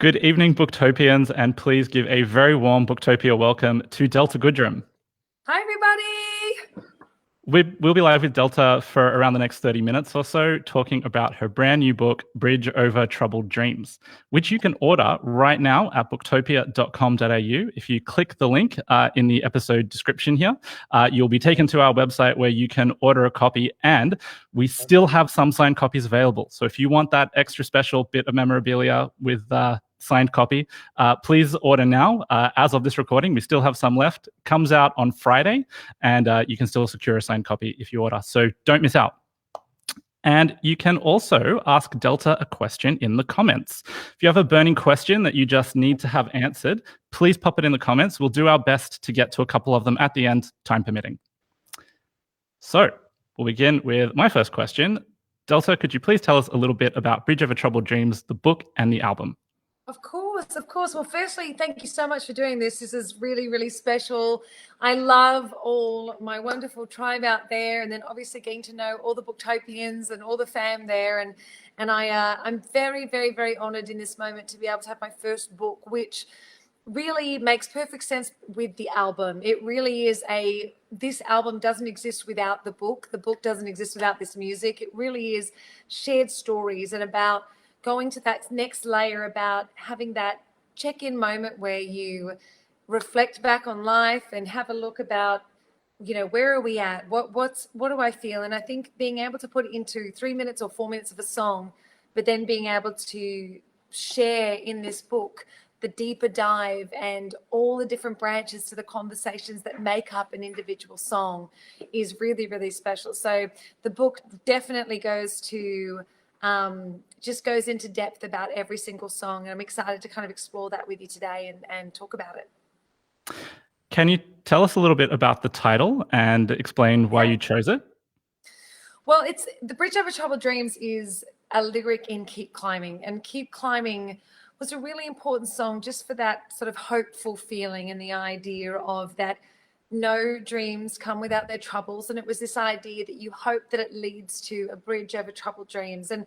Good evening, Booktopians, and please give a very warm Booktopia welcome to Delta Goodrem. Hi, everybody. We'll be live with Delta for around the next 30 minutes or so, talking about her brand new book, Bridge Over Troubled Dreams, which you can order right now at booktopia.com.au. If you click the link in the episode description here, you'll be taken to our website where you can order a copy, and we still have some signed copies available. So if you want that extra special bit of memorabilia with signed copy, please order now. As of this recording, we still have some left. Comes out on Friday, and you can still secure a signed copy if you order. So don't miss out. And you can also ask Delta a question in the comments. If you have a burning question that you just need to have answered, please pop it in the comments. We'll do our best to get to a couple of them at the end, time permitting. So we'll begin with my first question. Delta, could you please tell us a little bit about Bridge Over Troubled Dreams, the book and the album? Of course, of course. Well, firstly, thank you so much for doing this. This is really, really special. I love all my wonderful tribe out there, and then obviously getting to know all the Booktopians and all the fam there. And I'm very, very, very honored in this moment to be able to have my first book, which really makes perfect sense with the album. It really is this album doesn't exist without the book. The book doesn't exist without this music. It really is shared stories and about going to that next layer, about having that check-in moment where you reflect back on life and have a look about, where are we at? What do I feel? And I think being able to put it into 3 minutes or 4 minutes of a song, but then being able to share in this book the deeper dive and all the different branches to the conversations that make up an individual song is really, really special. So the book definitely goes into depth about every single song. And I'm excited to kind of explore that with you today and talk about it. Can you tell us a little bit about the title and explain why you chose it? Well, it's The Bridge Over Troubled Dreams is a lyric in Keep Climbing. And Keep Climbing was a really important song just for that sort of hopeful feeling and the idea of that no dreams come without their troubles. And it was this idea that you hope that it leads to a bridge over troubled dreams. And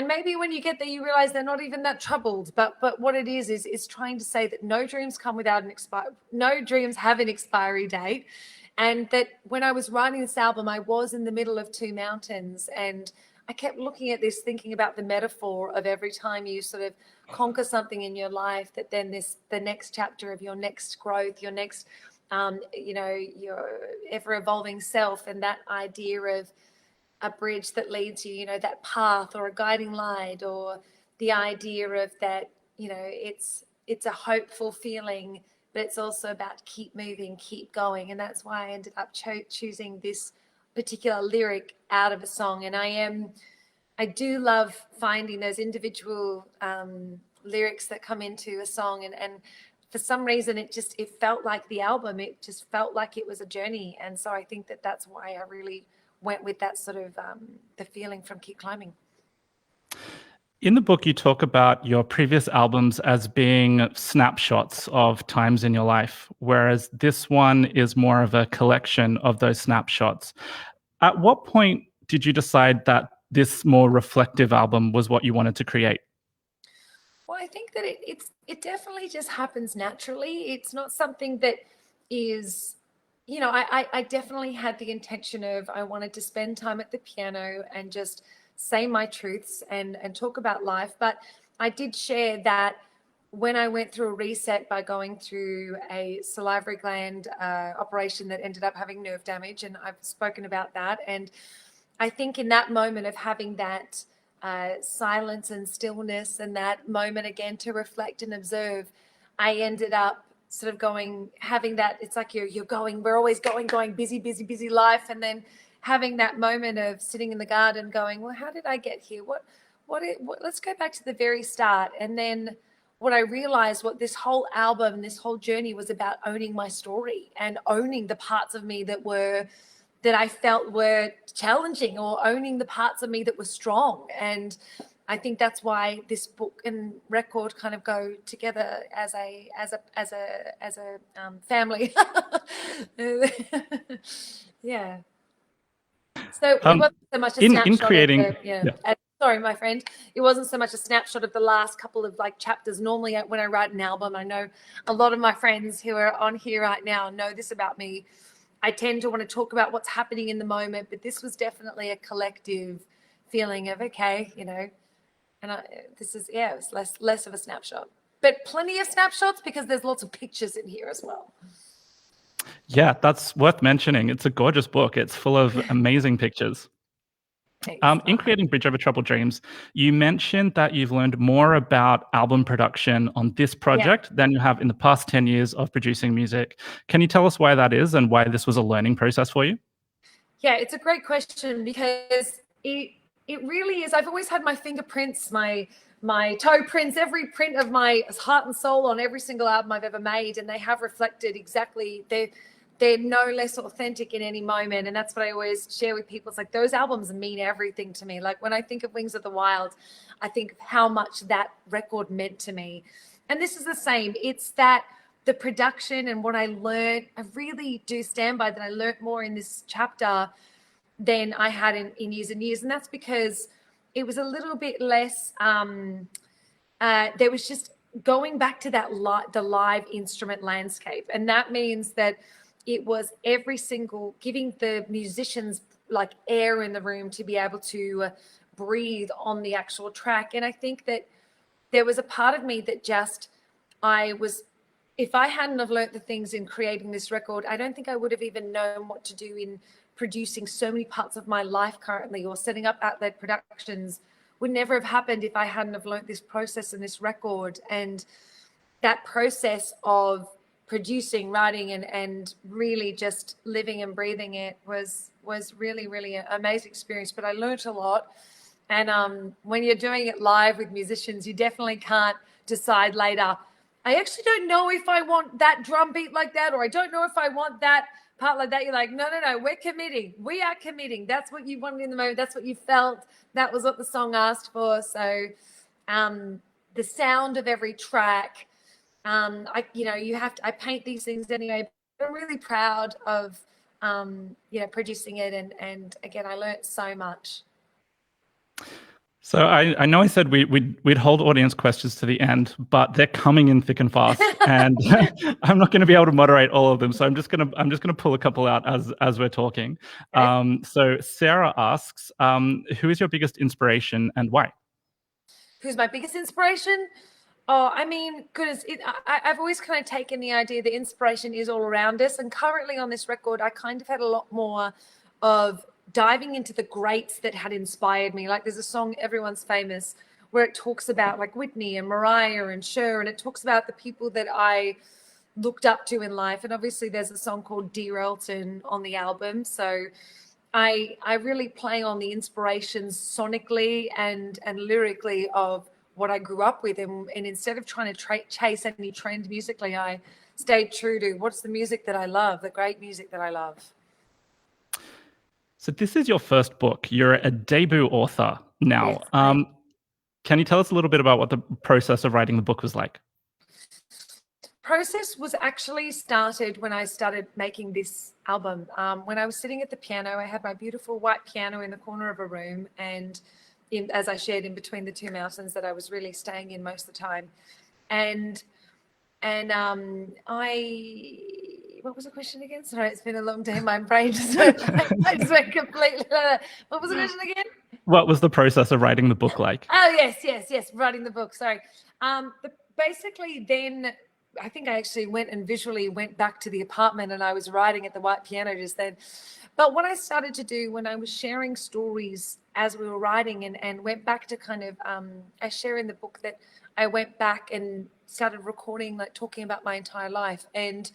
maybe when you get there, you realize they're not even that troubled. But what it is trying to say that no dreams come without no dreams have an expiry date. And that when I was writing this album, I was in the middle of two mountains, and I kept looking at this, thinking about the metaphor of every time you sort of conquer something in your life, that then the next chapter of your next growth, your next your ever evolving self, and that idea of a bridge that leads you, that path or a guiding light, or the idea of that, it's a hopeful feeling, but it's also about keep moving, keep going. And that's why I ended up choosing this particular lyric out of a song. And I do love finding those individual lyrics that come into a song, and for some reason it felt like the album. It just felt like it was a journey. And so I think that's why I really went with that sort of the feeling from Keep Climbing. In the book, you talk about your previous albums as being snapshots of times in your life, whereas this one is more of a collection of those snapshots. At what point did you decide that this more reflective album was what you wanted to create? Well, I think that it definitely just happens naturally. It's not something that is, I definitely had the intention of, I wanted to spend time at the piano and just say my truths and talk about life. But I did share that when I went through a reset by going through a salivary gland operation that ended up having nerve damage, and I've spoken about that. And I think in that moment of having that silence and stillness, and that moment again to reflect and observe, I ended up sort of having that, it's like we're always going, busy life. And then having that moment of sitting in the garden going, well, how did I get here? Let's go back to the very start. And then what I realized, what this whole album and this whole journey was about, owning my story and owning the parts of me that I felt were challenging, or owning the parts of me that were strong. And I think that's why this book and record kind of go together as a family. Yeah. So it wasn't so much a snapshot in creating, as Sorry, my friend. It wasn't so much a snapshot of the last couple of like chapters. Normally, when I write an album, I know a lot of my friends who are on here right now know this about me. I tend to want to talk about what's happening in the moment, but this was definitely a collective feeling of, okay, you know, and this is, yeah, it was less of a snapshot, but plenty of snapshots because there's lots of pictures in here as well. Yeah, that's worth mentioning. It's a gorgeous book. It's full of amazing pictures. In creating Bridge Over Troubled Dreams, you mentioned that you've learned more about album production on this project than you have in the past 10 years of producing music. Can you tell us why that is and why this was a learning process for you? Yeah, it's a great question because it really is. I've always had my fingerprints, my toe prints, every print of my heart and soul on every single album I've ever made, and they have reflected exactly. They're no less authentic in any moment, and that's what I always share with people. It's like those albums mean everything to me. Like when I think of Wings of the Wild, I think of how much that record meant to me, and this is the same. It's that the production and what I learned, I really do stand by that. I learned more in this chapter than I had in years and years, and that's because it was a little bit less. There was just going back to that the live instrument landscape, and that means that it was every single giving the musicians like air in the room to be able to breathe on the actual track. And I think that there was a part of me that just if I hadn't have learnt the things in creating this record, I don't think I would have even known what to do in producing so many parts of my life currently, or setting up outlet productions would never have happened if I hadn't have learnt this process and this record. And that process of producing, writing, and really just living and breathing it was really, really an amazing experience. But I learnt a lot. And when you're doing it live with musicians, you definitely can't decide later, I actually don't know if I want that drum beat like that, or I don't know if I want that part like that. You're like, no, we're committing. We are committing. That's what you wanted in the moment. That's what you felt. That was what the song asked for. So the sound of every track, I paint these things anyway. But I'm really proud of, producing it. And again, I learned so much. So I know I said we'd hold audience questions to the end, but they're coming in thick and fast, and I'm not going to be able to moderate all of them. So I'm just gonna pull a couple out as we're talking. Okay. So Sarah asks, who is your biggest inspiration and why? Who's my biggest inspiration? Oh, I mean, goodness, I've always kind of taken the idea that inspiration is all around us, and currently on this record, I kind of had a lot more of diving into the greats that had inspired me. Like there's a song, Everyone's Famous, where it talks about like Whitney and Mariah and Cher, and it talks about the people that I looked up to in life. And obviously there's a song called Dear Elton on the album. So I really play on the inspirations sonically and lyrically of what I grew up with. And instead of trying to chase any trend musically, I stayed true to what's the music that I love, the great music that I love. So this is your first book. You're a debut author now. Yes, can you tell us a little bit about what the process of writing the book was like? Process was actually started when I started making this album. When I was sitting at the piano, I had my beautiful white piano in the corner of a room, and as I shared, in between the two mountains that I was really staying in most of the time. And what was the question again? Sorry, it's been a long day. My brain just went completely. What was the question again? What was the process of writing the book like? Oh, yes. Writing the book. Sorry. Basically, then I think I actually visually went back to the apartment, and I was writing at the white piano just then. But what I started to do when I was sharing stories as we were writing, and went back to kind of, I share in the book that I went back and started recording, like talking about my entire life. And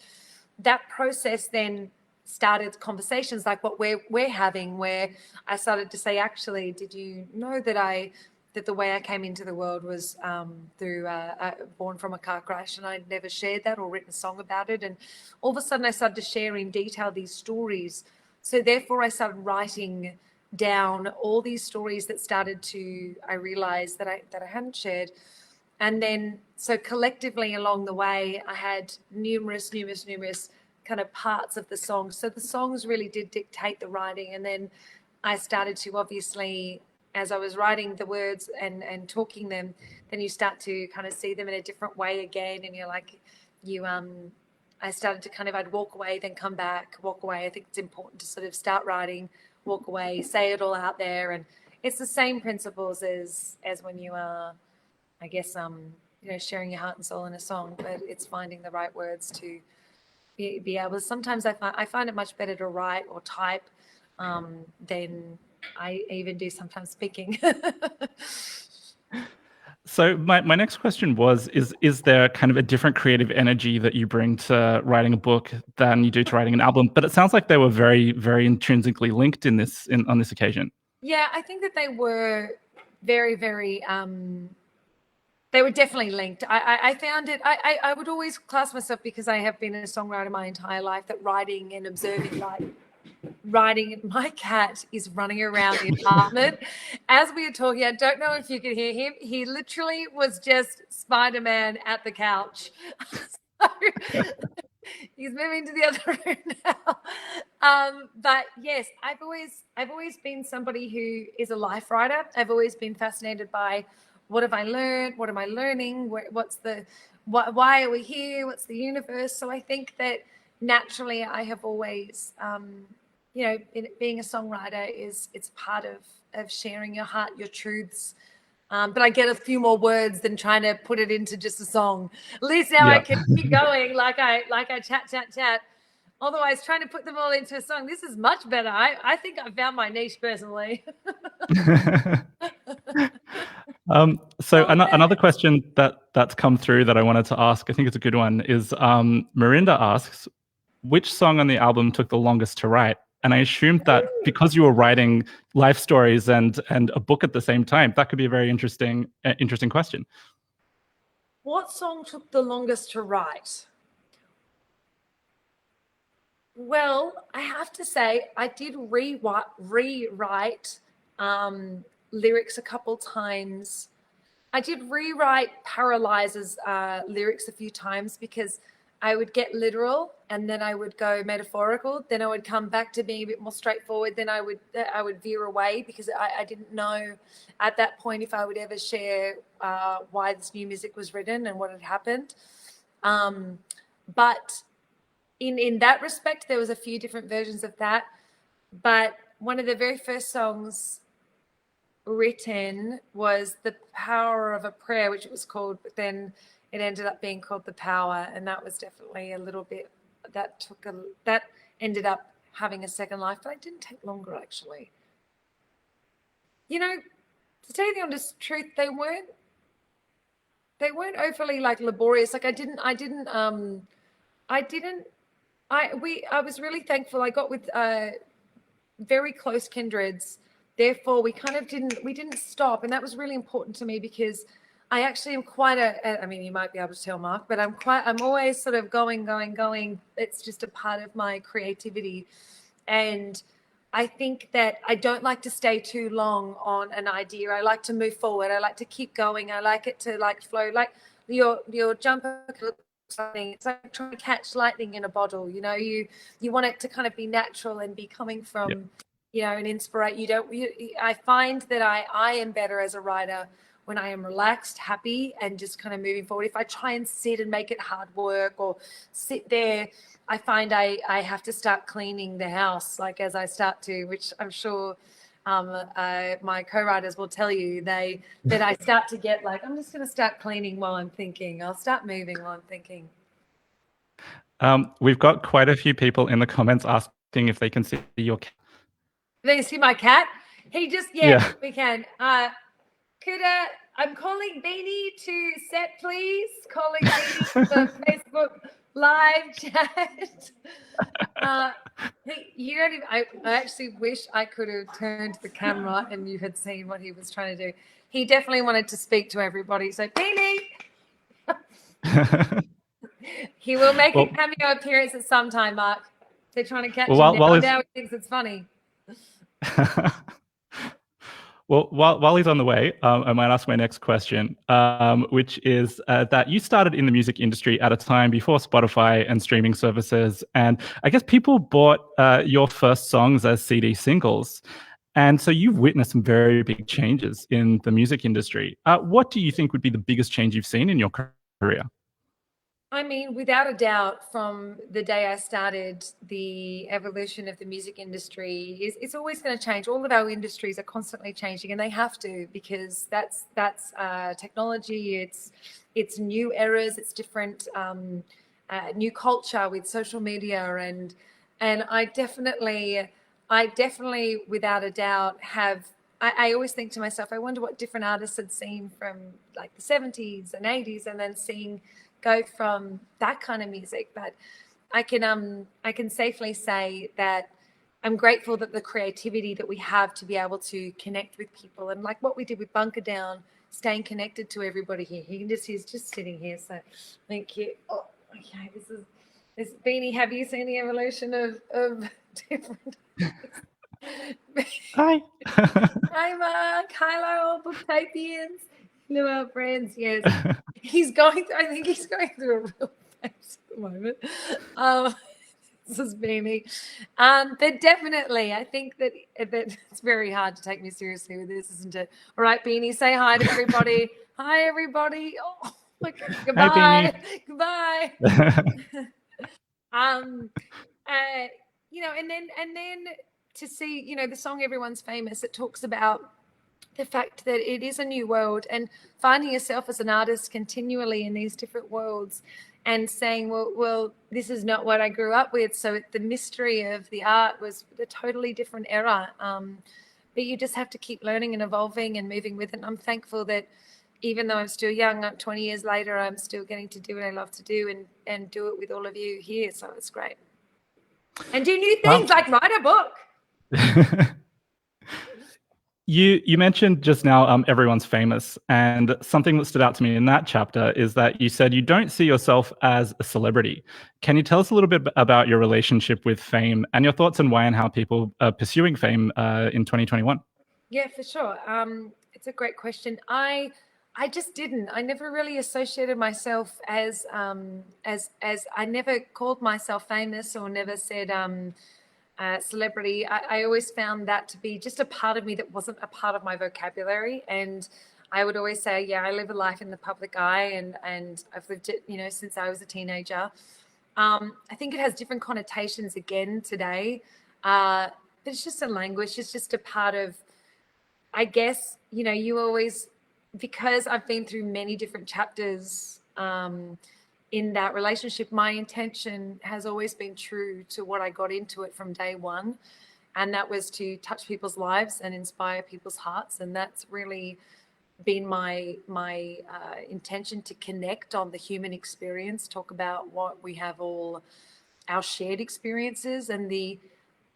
that process then started conversations like what we're having, where I started to say, actually, did you know that the way I came into the world was through born from a car crash, and I'd never shared that or written a song about it. And all of a sudden I started to share in detail these stories. So therefore I started writing down all these stories that I realized that I hadn't shared. And then, so collectively along the way, I had numerous kind of parts of the songs. So the songs really did dictate the writing. And then I started to obviously as I was writing the words and talking them, then you start to kind of see them in a different way again, and you're like, I started to kind of, I'd walk away, then come back, walk away. I think it's important to sort of start writing, walk away, say it all out there, and it's the same principles as when you are, I guess, sharing your heart and soul in a song, but it's finding the right words to be able to. Sometimes I find it much better to write or type than I even do sometimes speaking. So my next question was, is there kind of a different creative energy that you bring to writing a book than you do to writing an album? But it sounds like they were very, very intrinsically linked on this occasion. Yeah, I think that they were very, very, they were definitely linked. I found it, I would always class myself, because I have been a songwriter my entire life, that writing and observing, my cat is running around the apartment as we are talking. I don't know if you can hear him. He literally was just Spider-Man at the couch. So, he's moving to the other room now. But yes, I've always been somebody who is a life writer. I've always been fascinated by, what have I learned? What am I learning? Why are we here? What's the universe? So I think that naturally I have always, being a songwriter it's part of sharing your heart, your truths. But I get a few more words than trying to put it into just a song. At least now I can keep going like I chat. Although I was trying to put them all into a song. This is much better. I think I found my niche personally. Another question that's come through that I wanted to ask, I think it's a good one, is Marinda asks, which song on the album took the longest to write? And I assumed that because you were writing life stories and a book at the same time, that could be a very interesting question. What song took the longest to write? Well, I have to say I did rewrite lyrics a couple times. I did rewrite Paralyzed's lyrics a few times, because I would get literal and then I would go metaphorical. Then I would come back to being a bit more straightforward. Then I would veer away, because I didn't know at that point if I would ever share why this new music was written and what had happened. But in that respect, there was a few different versions of that. But one of the very first songs written was The Power of a Prayer, which it was called, but then it ended up being called The Power, and that was definitely a little bit, that ended up having a second life, but it didn't take longer, actually. To tell you the honest truth, they weren't overly laborious. I was really thankful. I got with very close kindreds. Therefore, we didn't stop, and that was really important to me, because I actually am quite you might be able to tell, Mark, but I'm always sort of going. It's just a part of my creativity. And I think that I don't like to stay too long on an idea. I like to move forward. I like to keep going. I like it to flow. Like your jumper, it's like trying to catch lightning in a bottle. You want it to kind of be natural and be coming from, and inspirate. I find that I am better as a writer when I am relaxed, happy, and just kind of moving forward. If I try and sit and make it hard work or sit there, I find I have to start cleaning the house, as I start to, which I'm sure my co-writers will tell you, that I start to get I'm just going to start cleaning while I'm thinking. I'll start moving while I'm thinking. We've got quite a few people in the comments asking if they can see your cat. They see my cat? He just, we can. I'm calling Beanie to set, please. Calling Beanie for Facebook live chat. I actually wish I could have turned the camera and you had seen what he was trying to do. He definitely wanted to speak to everybody. So, Beanie! He will make a cameo appearance at some time, Mark. They're trying to catch him now. Now he thinks it's funny. Well, while he's on the way, I might ask my next question, which is that you started in the music industry at a time before Spotify and streaming services, and I guess people bought your first songs as CD singles. And so you've witnessed some very big changes in the music industry. What do you think would be the biggest change you've seen in your career? I mean, without a doubt, from the day I started, the evolution of the music industry it's always going to change. All of our industries are constantly changing, and they have to, because that's technology. It's new eras. It's different, new culture with social media, and I definitely, without a doubt, have. I always think to myself, I wonder what different artists had seen from like the 70s and 80s, and then seeing go from that kind of music. But I can safely say that I'm grateful that the creativity that we have to be able to connect with people, and like what we did with Bunker Down, staying connected to everybody here. He's just sitting here, so thank you. Oh, okay, this Beanie. Have you seen the evolution of different? Hi. Hi, Mark. Hello, Booktopians. Hello, our friends. Yes. I think he's going through a real phase at the moment. This is Beanie. But definitely, I think that it's very hard to take me seriously with this, isn't it? All right, Beanie, say hi to everybody. Hi, everybody. Oh, okay. Goodbye. Hi, Goodbye. Beanie. And then to see, the song Everyone's Famous, it talks about the fact that it is a new world, and finding yourself as an artist continually in these different worlds, and saying, well, this is not what I grew up with. So the mystery of the art was a totally different era. But you just have to keep learning and evolving and moving with it. And I'm thankful that even though I'm still young, 20 years later, I'm still getting to do what I love to do, and do it with all of you here. So it's great. And do new things, like write a book. You mentioned just now Everyone's Famous, and something that stood out to me in that chapter is that you said you don't see yourself as a celebrity. Can you tell us a little bit about your relationship with fame and your thoughts on why and how people are pursuing fame in 2021? Yeah, for sure. It's a great question. I just didn't. I never really associated myself as I never called myself famous, or never said celebrity. I always found that to be just a part of me that wasn't a part of my vocabulary. And I would always say, yeah, I live a life in the public eye, and I've lived it, since I was a teenager. I think it has different connotations again today, but it's just a language. It's just a part of, I guess, you always, because I've been through many different chapters in that relationship, my intention has always been true to what I got into it from day one. And that was to touch people's lives and inspire people's hearts. And that's really been my intention, to connect on the human experience, talk about what we have, all our shared experiences. And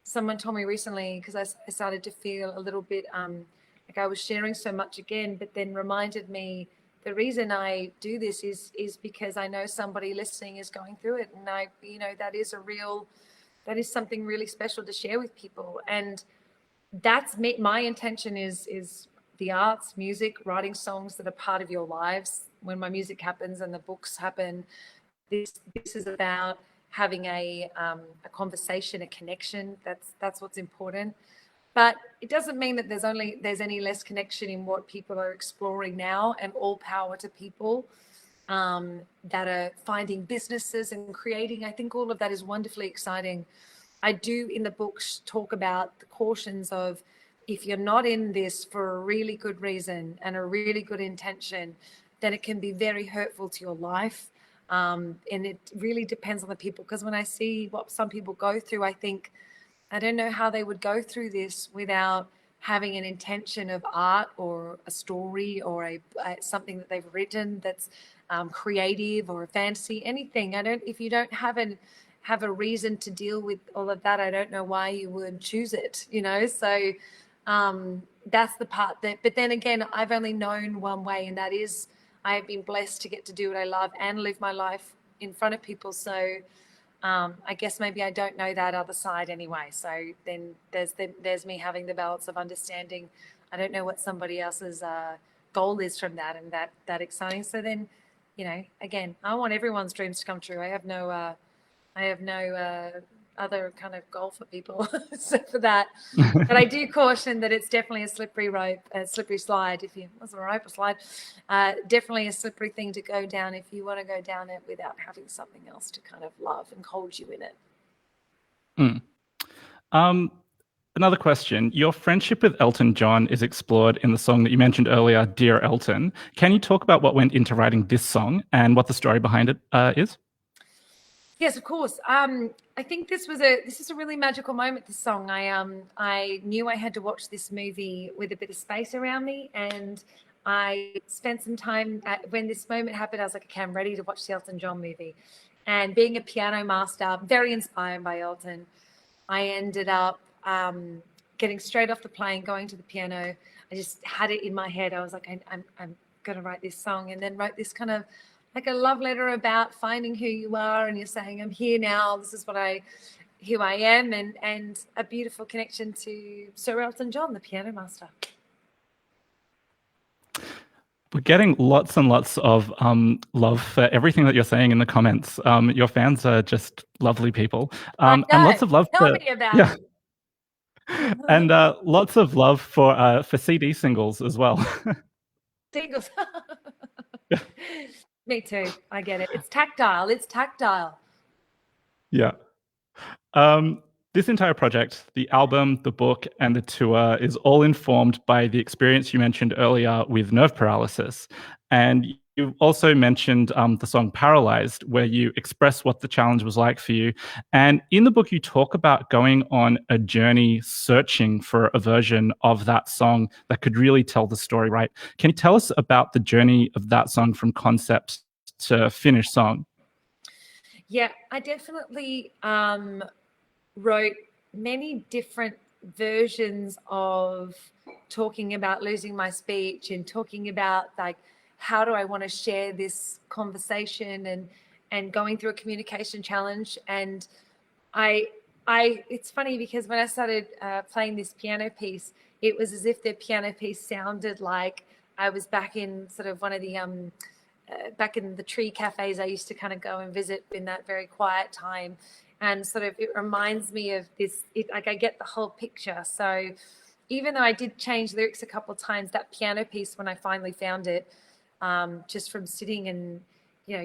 someone told me recently, because I started to feel a little bit like I was sharing so much again, but then reminded me the reason I do this is because I know somebody listening is going through it, and that is something really special to share with people. And that's me. My intention is the arts, music, writing songs that are part of your lives. When my music happens and the books happen, this is about having a conversation, a connection. That's what's important. But it doesn't mean that there's any less connection in what people are exploring now, and all power to people that are finding businesses and creating. I think all of that is wonderfully exciting. I do in the books talk about the cautions of, if you're not in this for a really good reason and a really good intention, then it can be very hurtful to your life. And it really depends on the people, because when I see what some people go through, I think, I don't know how they would go through this without having an intention of art, or a story, or something that they've written that's creative, or a fantasy, anything. If you don't have a reason to deal with all of that, I don't know why you would choose it, So that's the part that, but then again, I've only known one way, and that is, I have been blessed to get to do what I love and live my life in front of people. So I guess maybe I don't know that other side anyway. So then there's me having the balance of understanding. I don't know what somebody else's goal is from that, and that exciting. So then, again, I want everyone's dreams to come true. I have no other kind of golfer people except for that. But I do caution that it's definitely a slippery rope, a slippery slide. If you was a rope or slide, definitely a slippery thing to go down if you want to go down it without having something else to kind of love and hold you in it. Another question. Your friendship with Elton John is explored in the song that you mentioned earlier, Dear Elton. Can you talk about what went into writing this song and what the story behind it is? Yes, of course. I think this is a really magical moment, this song. I knew I had to watch this movie with a bit of space around me, and I spent some time when this moment happened. I was like, okay, I'm ready to watch the Elton John movie. And being a piano master, very inspired by Elton, I ended up getting straight off the plane, going to the piano. I just had it in my head. I was like, I'm going to write this song, and then wrote this kind of like a love letter about finding who you are, and you're saying, I'm here now. This is who I am, and a beautiful connection to Sir Elton John, the piano master. We're getting lots and lots of love for everything that you're saying in the comments. Your fans are just lovely people, and lots of love. Tell me about it. And lots of love for CD singles as well. Singles. Me too. I get it. It's tactile. It's tactile. Yeah. This entire project, the album, the book, and the tour is all informed by the experience you mentioned earlier with nerve paralysis. And you also mentioned the song Paralyzed, where you express what the challenge was like for you. And in the book, you talk about going on a journey searching for a version of that song that could really tell the story right. Can you tell us about the journey of that song from concept to finished song? Yeah, I definitely wrote many different versions of talking about losing my speech and talking about like, how do I want to share this conversation and going through a communication challenge. And it's funny because when I started playing this piano piece, it was as if the piano piece sounded like I was back in sort of one of the back in the tree cafes I used to kind of go and visit in that very quiet time. And sort of it reminds me of this, like I get the whole picture. So even though I did change lyrics a couple of times, that piano piece, when I finally found it, just from sitting and,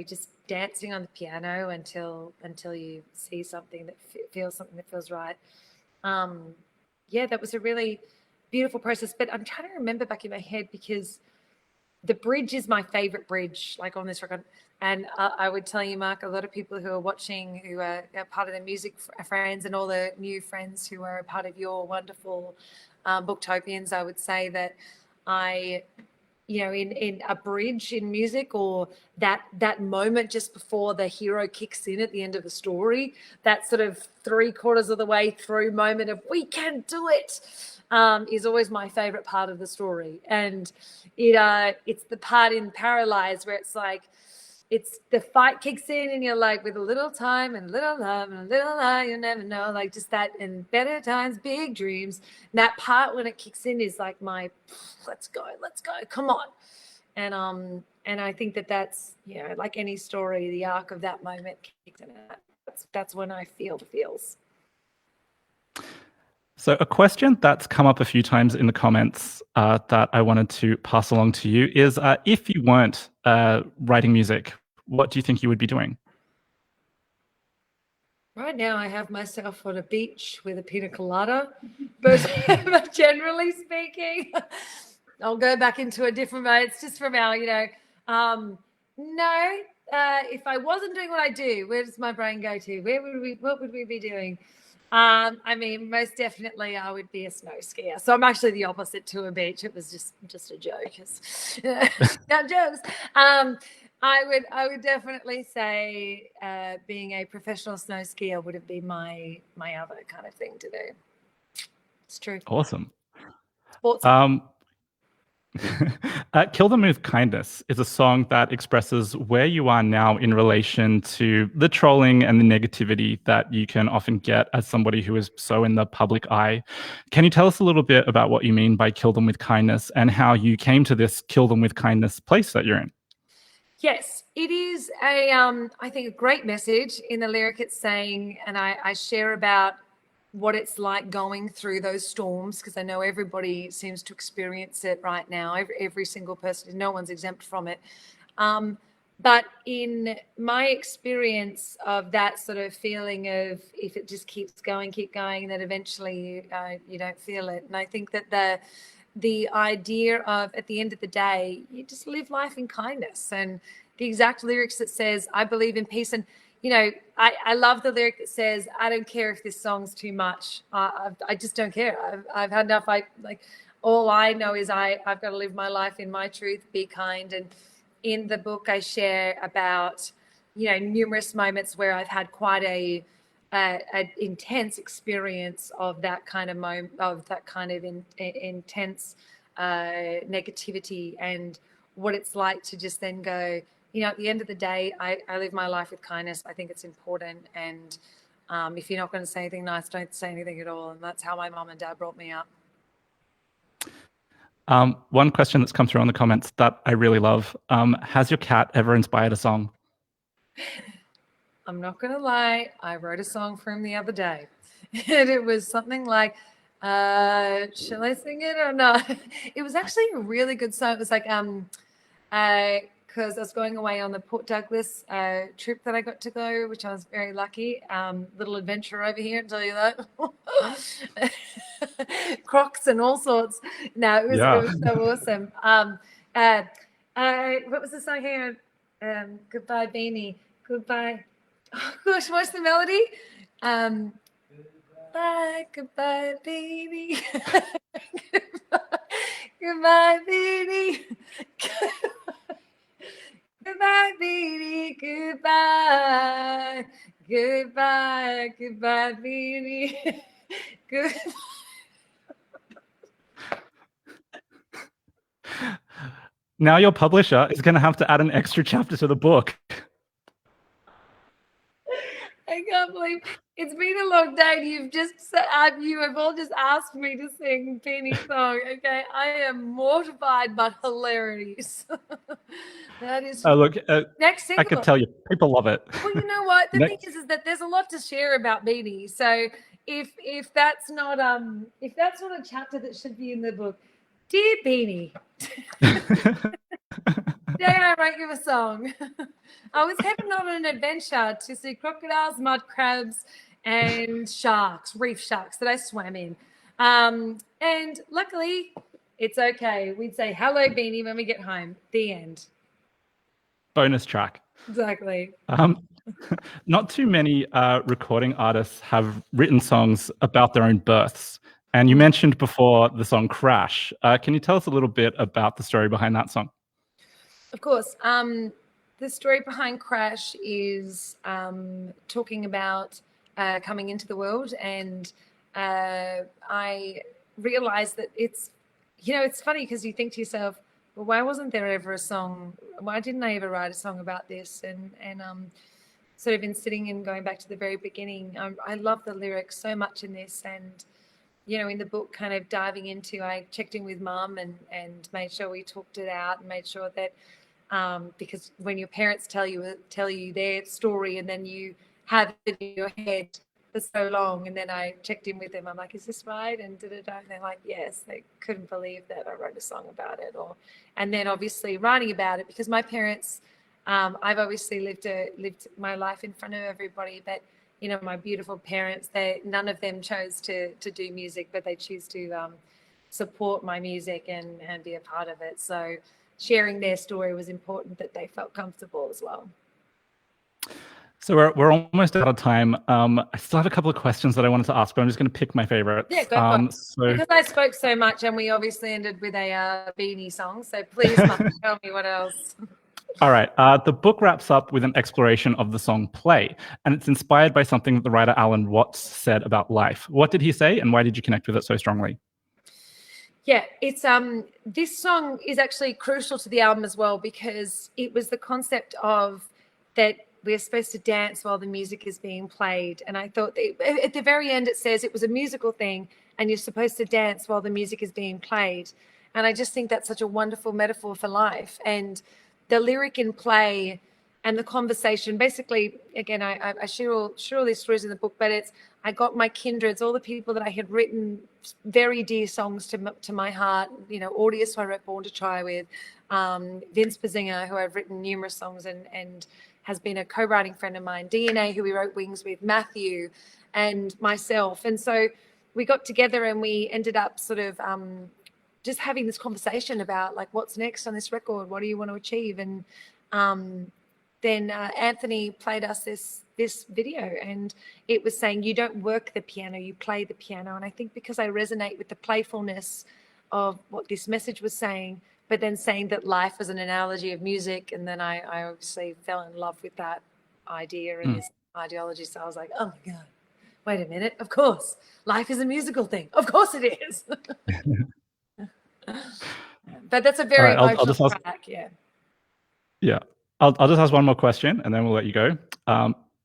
just dancing on the piano until you see something that feels right. That was a really beautiful process. But I'm trying to remember back in my head because the bridge is my favorite bridge, like on this record. And I would tell you, Mark, a lot of people who are watching, who are part of the music friends and all the new friends who are a part of your wonderful Booktopians, I would say that in a bridge in music, or that moment just before the hero kicks in at the end of the story, that sort of 3/4 of the way through moment of we can do it, is always my favorite part of the story. And it's the part in Paralyzed where it's like, it's the fight kicks in and you're like, with a little time and a little love and a little lie, you never know, like just that, and better times, big dreams. And that part when it kicks in is like my, let's go, come on. And I think that's, like any story, the arc of that moment kicks in. That's when I feel the feels. So a question that's come up a few times in the comments that I wanted to pass along to you is, if you weren't writing music, what do you think you would be doing? Right now I have myself on a beach with a pina colada, but generally speaking, I'll go back into a different mode. It's just from our, if I wasn't doing what I do, where does my brain go to? What would we be doing? Most definitely I would be a snow skier. So I'm actually the opposite to a beach. It was just a joke. Not jokes. I would definitely say being a professional snow skier would have been my other kind of thing to do. It's true. Awesome. Sports. Kill Them With Kindness is a song that expresses where you are now in relation to the trolling and the negativity that you can often get as somebody who is so in the public eye. Can you tell us a little bit about what you mean by Kill Them With Kindness and how you came to this Kill Them With Kindness place that you're in? Yes, it is I think a great message in the lyric. It's saying, and I share about what it's like going through those storms, because I know everybody seems to experience it right now. Every single person, no one's exempt from it. But in my experience of that sort of feeling of if it just keeps going, keep going, then eventually you don't feel it. And I think that the idea of, at the end of the day, you just live life in kindness. And the exact lyrics that says, I believe in peace. And, you know, I love the lyric that says, I don't care if this song's too much. I just don't care. I've had enough. All I know is I've got to live my life in my truth, be kind. And in the book, I share about, you know, numerous moments where I've had quite a intense experience of that kind of intense negativity, and what it's like to just then go, you know, at the end of the day, I live my life with kindness. I think it's important. And if you're not going to say anything nice, don't say anything at all. And that's how my mom and dad brought me up. One question that's come through on the comments that I really love. Has your cat ever inspired a song? I'm not going to lie. I wrote a song for him the other day. And it was something like, shall I sing it or not? It was actually a really good song. It was like, because I was going away on the Port Douglas trip that I got to go, which I was very lucky. Little adventure over here, I'll tell you that. Crocs and all sorts. No, it was so awesome. What was the song here? Goodbye, Beanie. Goodbye. Oh, gosh, what's the melody? Goodbye, goodbye, Beanie. Goodbye, Beanie. Goodbye, Beanie. Goodbye. Goodbye, goodbye, Beanie. Goodbye. Now your publisher is going to have to add an extra chapter to the book. I can't believe it's been a long day. You have all just asked me to sing Penny's song. Okay, I am mortified but hilarious. That is look. Next single. I could tell you, people love it. Well, you know what? The thing is that there's a lot to share about Beanie. So if that's not a chapter that should be in the book, dear Beanie. Today I wrote you a song. I was heading on an adventure to see crocodiles, mud crabs, and sharks, reef sharks that I swam in. And luckily, it's okay. We'd say, hello, Beanie, when we get home. The end. Bonus track. Exactly. Not too many recording artists have written songs about their own births. And you mentioned before the song Crash. Can you tell us a little bit about the story behind that song? Of course. The story behind Crash is talking about coming into the world. And I realized that it's funny because you think to yourself, well, why wasn't there ever a song? Why didn't I ever write a song about this? And sort of been sitting and going back to the very beginning. I love the lyrics so much in this. And, you know, in the book, kind of diving into, I checked in with Mum and made sure we talked it out and made sure that, because when your parents tell you their story and then you have it in your head for so long, and then I checked in with them, I'm like, is this right? And and they're like, yes. They couldn't believe that I wrote a song about it. And then obviously writing about it, because my parents, I've obviously lived my life in front of everybody, but you know, my beautiful parents, none of them chose to do music, but they choose to support my music and be a part of it. So sharing their story was important, that they felt comfortable as well. So we're almost out of time. I still have a couple of questions that I wanted to ask, but I'm just going to pick my favorites. Yeah, go for it. Because I spoke so much, and we obviously ended with a Beanie song. So please, Mum, tell me what else. All right. The book wraps up with an exploration of the song Play, and it's inspired by something that the writer Alan Watts said about life. What did he say, and why did you connect with it so strongly? Yeah, it's this song is actually crucial to the album as well, because it was the concept of that we're supposed to dance while the music is being played. And I thought at the very end it says it was a musical thing and you're supposed to dance while the music is being played. And I just think that's such a wonderful metaphor for life. And the lyric in play and the conversation. Basically, again, I share all these stories in the book, but I got my kindreds, all the people that I had written very dear songs to my heart. You know, Audius, who I wrote Born to Try with, Vince Bazinga, who I've written numerous songs and has been a co-writing friend of mine, DNA, who we wrote Wings with, Matthew, and myself. And so we got together and we ended up sort of just having this conversation about like, what's next on this record? What do you want to achieve? And then Anthony played us this video, and it was saying, you don't work the piano, you play the piano. And I think because I resonate with the playfulness of what this message was saying, but then saying that life was an analogy of music, and then I obviously fell in love with that idea and this ideology. So I was like, oh my God, wait a minute, of course, life is a musical thing. Of course it is. But that's a very emotional track, yeah. Yeah. I'll just ask one more question and then we'll let you go.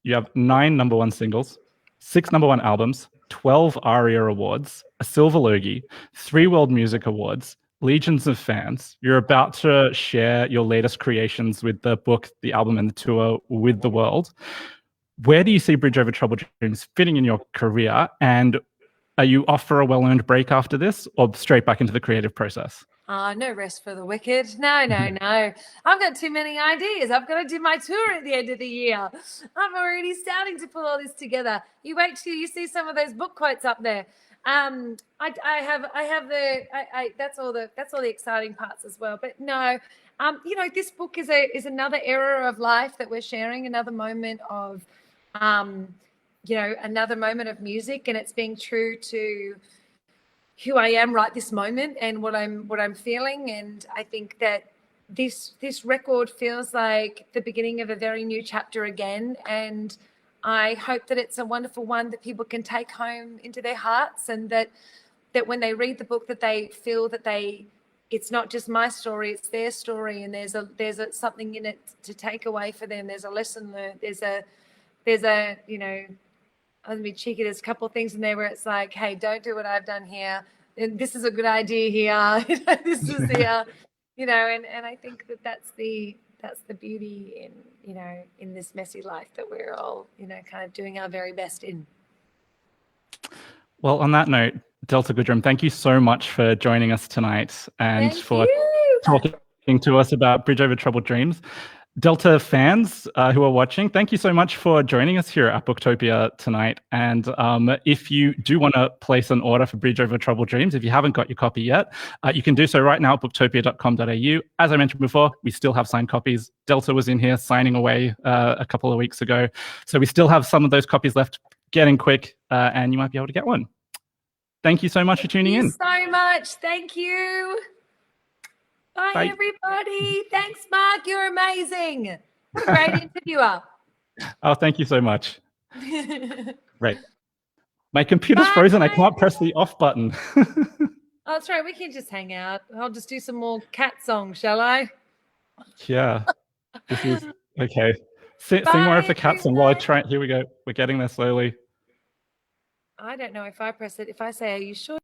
You have 9 #1 singles, 6 #1 albums, 12 ARIA awards, a Silver Logie, 3 World Music Awards, legions of fans. You're about to share your latest creations with the book, the album, and the tour with the world. Where do you see Bridge Over Troubled Dreams fitting in your career? And are you off for a well-earned break after this, or straight back into the creative process? No rest for the wicked. No. I've got too many ideas. I've got to do my tour at the end of the year. I'm already starting to pull all this together. You wait till you see some of those book quotes up there. That's all the exciting parts as well. But no, you know, this book is another era of life that we're sharing, another moment of, you know, another moment of music, and it's being true to who I am right this moment and what I'm feeling. And I think that this record feels like the beginning of a very new chapter again. And I hope that it's a wonderful one that people can take home into their hearts, and that when they read the book, that they feel that it's not just my story, it's their story, and there's something in it to take away for them. There's a lesson learned. There's a you know, I'm gonna be cheeky. There's a couple of things in there where it's like, hey, don't do what I've done here. And this is a good idea here. This is the, you know, and I think that's the beauty in, you know, in this messy life that we're all, you know, kind of doing our very best in. Well, on that note, Delta Goodrem, thank you so much for joining us tonight and for talking to us about Bridge Over Troubled Dreams. Delta fans who are watching, thank you so much for joining us here at Booktopia tonight. And if you do want to place an order for Bridge Over Troubled Dreams, if you haven't got your copy yet, you can do so right now at booktopia.com.au. As I mentioned before, we still have signed copies. Delta was in here signing away a couple of weeks ago. So we still have some of those copies left. Get in quick and you might be able to get one. Thank you so much for tuning in. Thank you so much. Thank you. Bye, everybody. Thanks, Mark. You're amazing. What a great interviewer. Oh, thank you so much. Right. My computer's frozen. I can't press the off button. Oh, that's right. We can just hang out. I'll just do some more cat songs, shall I? Yeah. This is okay. Sing more of the cat song while I try. Here we go. We're getting there slowly. I don't know if I press it. If I say, are you sure?